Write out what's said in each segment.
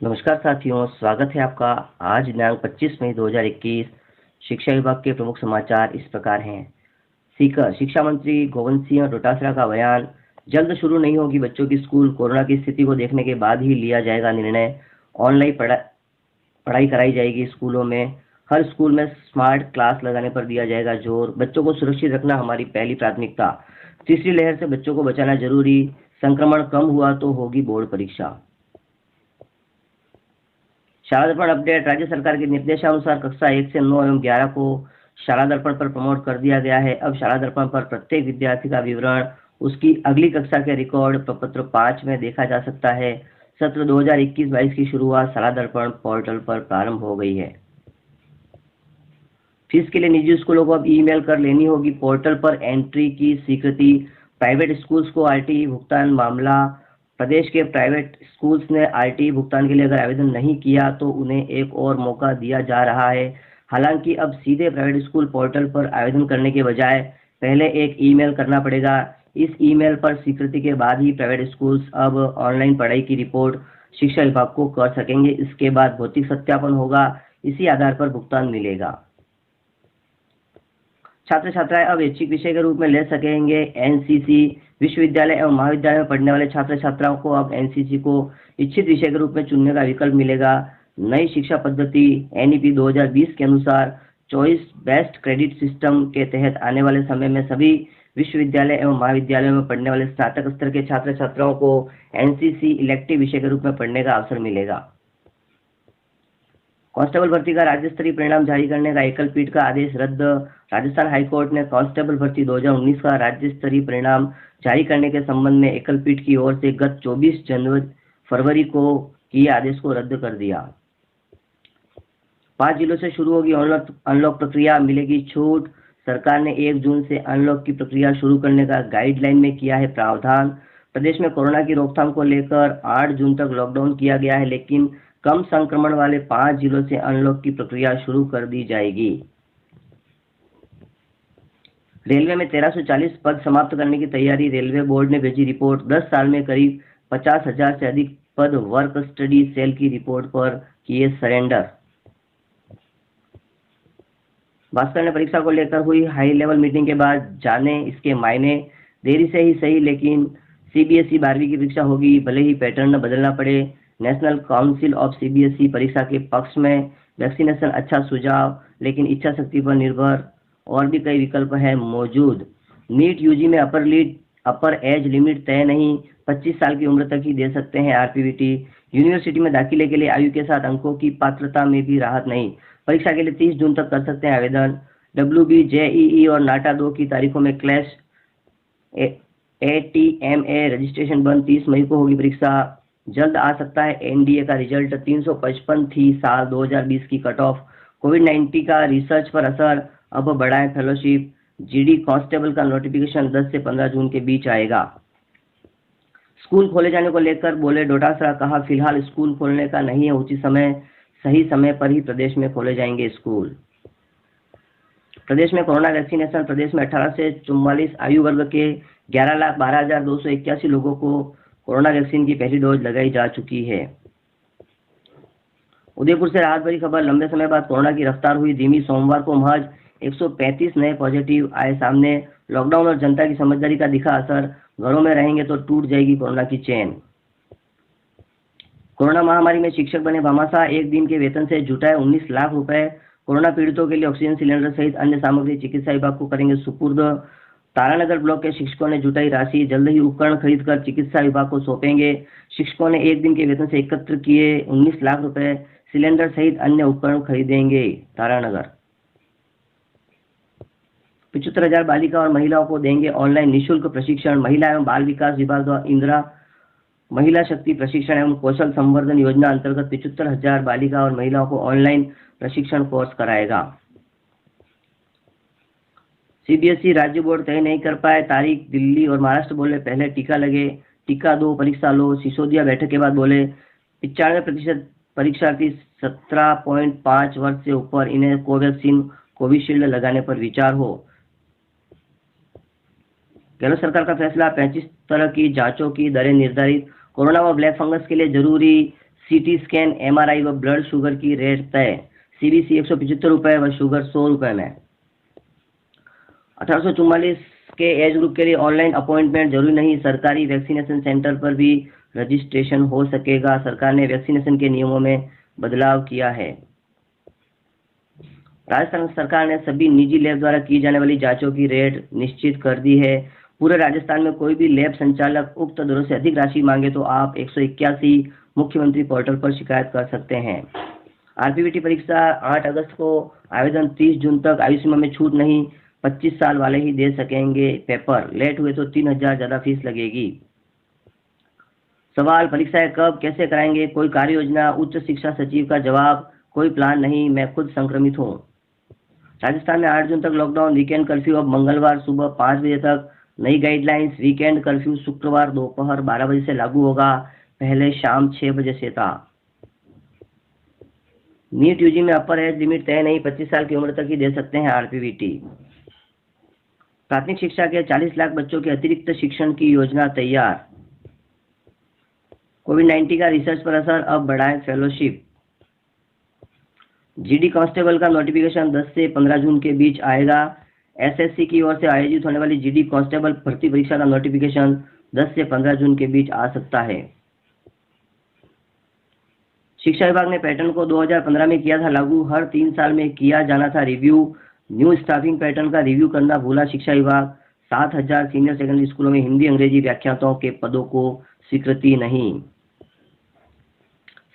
नमस्कार साथियों, स्वागत है आपका। आज दिनांक 25 मई 2021। शिक्षा विभाग के प्रमुख समाचार इस प्रकार हैं। सीकर शिक्षा मंत्री गोविंद सिंह डोटासरा का बयान, जल्द शुरू नहीं होगी बच्चों की स्कूल, कोरोना की स्थिति को देखने के बाद ही लिया जाएगा निर्णय। ऑनलाइन पढ़ाई कराई जाएगी स्कूलों में, हर स्कूल में स्मार्ट क्लास लगाने पर दिया जाएगा जोर। बच्चों को सुरक्षित रखना हमारी पहली प्राथमिकता। तीसरी लहर से बच्चों को बचाना जरूरी, संक्रमण कम हुआ तो होगी बोर्ड परीक्षा। शाला दर्पण अपडेट, राज्य सरकार के निर्देशानुसार कक्षा 1 से 9 एवं 11 को शाला दर्पण पर प्रमोट कर दिया गया है। अब शाला दर्पण पर प्रत्येक विद्यार्थी का विवरण, उसकी अगली कक्षा के रिकॉर्ड प्रपत्र 5 में देखा जा सकता है। सत्र 2021-22 की शुरुआत शाला दर्पण पोर्टल पर प्रारंभ हो गई है। फीस के लिए निजी स्कूलों को अब ईमेल कर लेनी होगी पोर्टल पर एंट्री की स्वीकृति। प्राइवेट स्कूल्स को आरटीई भुगतान मामला, प्रदेश के प्राइवेट स्कूल्स ने आरटीई भुगतान के लिए अगर आवेदन नहीं किया तो उन्हें एक और मौका दिया जा रहा है। हालांकि अब सीधे प्राइवेट स्कूल पोर्टल पर आवेदन करने के बजाय पहले एक ईमेल करना पड़ेगा। इस ईमेल पर स्वीकृति के बाद ही प्राइवेट स्कूल्स अब ऑनलाइन पढ़ाई की रिपोर्ट शिक्षा विभाग को कर सकेंगे। इसके बाद भौतिक सत्यापन होगा, इसी आधार पर भुगतान मिलेगा। छात्र छात्राएं अब ऐच्छिक विषय के रूप में ले सकेंगे एनसीसी। विश्वविद्यालय एवं महाविद्यालय में पढ़ने वाले छात्र छात्राओं को अब एनसीसी को इच्छित विषय के रूप में चुनने का विकल्प मिलेगा। नई शिक्षा पद्धति एनईपी 2020 के अनुसार चॉइस बेस्ड क्रेडिट सिस्टम के तहत आने वाले समय में सभी विश्वविद्यालय एवं महाविद्यालयों में पढ़ने वाले स्नातक स्तर के छात्र छात्राओं को एनसीसी इलेक्टिव विषय के रूप में पढ़ने का अवसर मिलेगा। कांस्टेबल भर्ती का राज्य स्तरीय परिणाम जारी करने का एकल पीठ का आदेश रद्द। राजस्थान हाईकोर्ट ने कांस्टेबल भर्ती 2019 का राज्य स्तरीय परिणाम जारी करने के संबंध में एकल पीठ की ओर से गत 24 फरवरी को किए आदेश को रद्द कर दिया। 5 जिलों से शुरू होगी अनलॉक प्रक्रिया, मिलेगी छूट। सरकार ने 1 जून से अनलॉक की प्रक्रिया शुरू करने का गाइडलाइन में किया है प्रावधान। प्रदेश में कोरोना की रोकथाम को लेकर 8 जून तक लॉकडाउन किया गया है, लेकिन कम संक्रमण वाले 5 जिलों से अनलॉक की प्रक्रिया शुरू कर दी जाएगी। रेलवे में 1340 पद समाप्त करने की तैयारी, रेलवे बोर्ड ने भेजी रिपोर्ट। 10 साल में करीब 50,000 से अधिक पद वर्क स्टडी सेल की रिपोर्ट पर किए सरेंडर। भास्कर ने परीक्षा को लेकर हुई हाई लेवल मीटिंग के बाद जाने इसके मायने। देरी से ही सही, लेकिन सीबीएसई 12वीं की परीक्षा होगी, भले ही पैटर्न बदलना पड़े। नेशनल काउंसिल ऑफ सीबीएसई परीक्षा के पक्ष में। वैक्सीनेशन अच्छा सुझाव, लेकिन इच्छा शक्ति पर निर्भर। और भी कई विकल्प हैं मौजूद। नीट यूजी में अपर एज लिमिट तय नहीं, 25 साल की उम्र तक ही दे सकते हैं आरपीवीटी। यूनिवर्सिटी में दाखिले के लिए आयु के साथ अंकों की पात्रता में भी राहत नहीं। परीक्षा के लिए 30 जून तक कर सकते हैं आवेदन। डब्ल्यूबी, जेईई और नाटा 2 की तारीखों में क्लैश। एटीएमए रजिस्ट्रेशन बंद, 30 मई को होगी परीक्षा। जल्द आ सकता है एनडीए का रिजल्ट, 355 थी साल 2020 की कट ऑफ। कोविड-19 का रिसर्च पर असर, अब बढ़ाएं फेलोशिप। जीडी कांस्टेबल का नोटिफिकेशन 10 से 15 जून के बीच आएगा। स्कूल खोले जाने को लेकर बोले डोटासरा, कहा फिलहाल स्कूल खोलने का नहीं है उचित समय, सही समय पर ही प्रदेश में खोले जाएंगे स्कूल। प्रदेश में कोरोना वैक्सीनेशन, प्रदेश में 18 से 44 आयु वर्ग के 11,12,281 लोगों को कोरोना वैक्सीन की पहली डोज लगाई जा चुकी है। उदयपुर से राहत भरी खबर, लंबे समय बाद कोरोना की रफ्तार हुई धीमी। सोमवार को महज 135 नए पॉजिटिव आए सामने। लॉकडाउन और जनता की समझदारी का दिखा असर, घरों में रहेंगे तो टूट जाएगी कोरोना की चेन। कोरोना महामारी में शिक्षक बने भामाशाह, एक दिन के वेतन से जुटाए 19 लाख रुपए। कोरोना पीड़ितों के लिए ऑक्सीजन सिलेंडर सहित अन्य सामग्री चिकित्सा विभाग को करेंगे सुपुर्द। तारानगर ब्लॉक के शिक्षकों ने जुटाई राशि, जल्द ही उपकरण खरीदकर चिकित्सा विभाग को सौंपेंगे। शिक्षकों ने एक दिन के वेतन से एकत्र किए 19 लाख रुपए, सिलेंडर सहित अन्य उपकरण खरीदेंगे तारानगर। 75,000 बालिका और महिलाओं को देंगे ऑनलाइन निःशुल्क प्रशिक्षण। महिला एवं बाल विकास विभाग द्वारा इंदिरा महिला शक्ति प्रशिक्षण एवं कौशल संवर्धन योजना अंतर्गत 75,000 बालिका और महिलाओं को ऑनलाइन प्रशिक्षण कोर्स कराएगा। सीबीएसई राज्य बोर्ड तय नहीं कर पाए तारीख, दिल्ली और महाराष्ट्र बोले पहले टीका लगे, टीका दो, परीक्षा लो। सिसोदिया बैठक के बाद बोले 95% परीक्षार्थी 17.5 वर्ष से ऊपर, इन्हें कोवैक्सीन कोविशील्ड लगाने पर विचार हो। केंद्र सरकार का फैसला, 35 तरह की जांचों की दरें निर्धारित। कोरोना व ब्लैक फंगस के लिए जरूरी सीटी स्कैन, MRI व ब्लड शुगर की रेट तय। CBC 175 रुपये व शुगर 100 रुपये में। 1844 के एज ग्रुप के लिए ऑनलाइन अपॉइंटमेंट जरूरी नहीं, सरकारी वैक्सीनेशन सेंटर पर भी रजिस्ट्रेशन हो सकेगा। सरकार ने वैक्सीनेशन के नियमों में बदलाव किया है। राजस्थान सरकार ने सभी निजी लैब द्वारा की जाने वाली जांचों की रेट निश्चित कर दी है। पूरे राजस्थान में कोई भी लैब संचालक उक्त दरों से अधिक राशि मांगे तो आप 181 मुख्यमंत्री पोर्टल पर शिकायत कर सकते हैं। RPVT परीक्षा 8 अगस्त को, आवेदन 30 जून तक। आयु सीमा में छूट नहीं, 25 साल वाले ही दे सकेंगे पेपर। लेट हुए तो 3000 ज्यादा फीस लगेगी। सवाल, परीक्षाएं कब कैसे कराएंगे, कोई कार्य योजना? उच्च शिक्षा सचिव का जवाब, कोई प्लान नहीं, मैं खुद संक्रमित हूँ। राजस्थान में 8 जून तक लॉकडाउन, वीकेंड कर्फ्यू अब मंगलवार सुबह 5 बजे तक। नई गाइडलाइंस, वीकेंड कर्फ्यू शुक्रवार दोपहर 12 बजे से लागू होगा, पहले शाम 6 बजे से था। नीट यूजी में अपर एज लिमिट तय नहीं, 25 साल की उम्र तक ही दे सकते हैं RPVT। प्राथमिक शिक्षा के 40 लाख बच्चों के अतिरिक्त शिक्षण की योजना तैयार। कोविड-19 का रिसर्च पर असर, अब बढ़ाएं फेलोशिप। GD कांस्टेबल का नोटिफिकेशन 10 से 15 जून के बीच आएगा। SSC की ओर से आयोजित होने वाली GD कांस्टेबल भर्ती परीक्षा का नोटिफिकेशन 10 से 15 जून के बीच आ सकता है। शिक्षा विभाग ने पैटर्न को 2015 में किया था लागू, हर 3 साल में किया जाना था रिव्यू। न्यू स्टाफिंग पैटर्न का रिव्यू करना भूला शिक्षा विभाग। 7000 सीनियर सेकेंडरी स्कूलों में हिंदी अंग्रेजी व्याख्याताओं के पदों को स्वीकृति नहीं।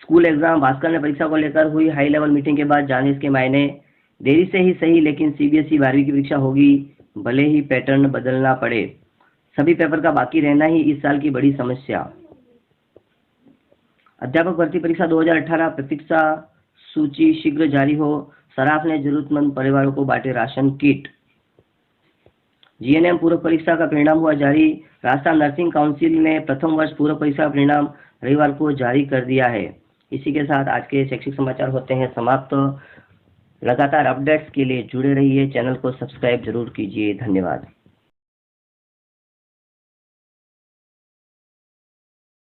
स्कूल एग्जाम, भास्कर ने परीक्षा को लेकर हुई हाई लेवल मीटिंग के बाद जाने इसके मायने। देरी से ही सही, लेकिन CBSE 12वीं की परीक्षा होगी, भले ही पैटर्न बदलना पड़े। सभी पेपर का बाकी रहना ही इस साल की बड़ी समस्या। अध्यापक भर्ती परीक्षा 2018 प्रतीक्षा सूची शीघ्र जारी हो। सराफ ने जरूरतमंद परिवारों को बांटे राशन किट। GNM पूरक परीक्षा का परिणाम हुआ जारी। राजस्थान नर्सिंग काउंसिल ने प्रथम वर्ष पूरक परीक्षा का परिणाम रविवार को जारी कर दिया है। इसी के साथ आज के शैक्षिक समाचार होते हैं समाप्त। लगातार अपडेट्स के लिए जुड़े रहिए, चैनल को सब्सक्राइब जरूर कीजिए। धन्यवाद।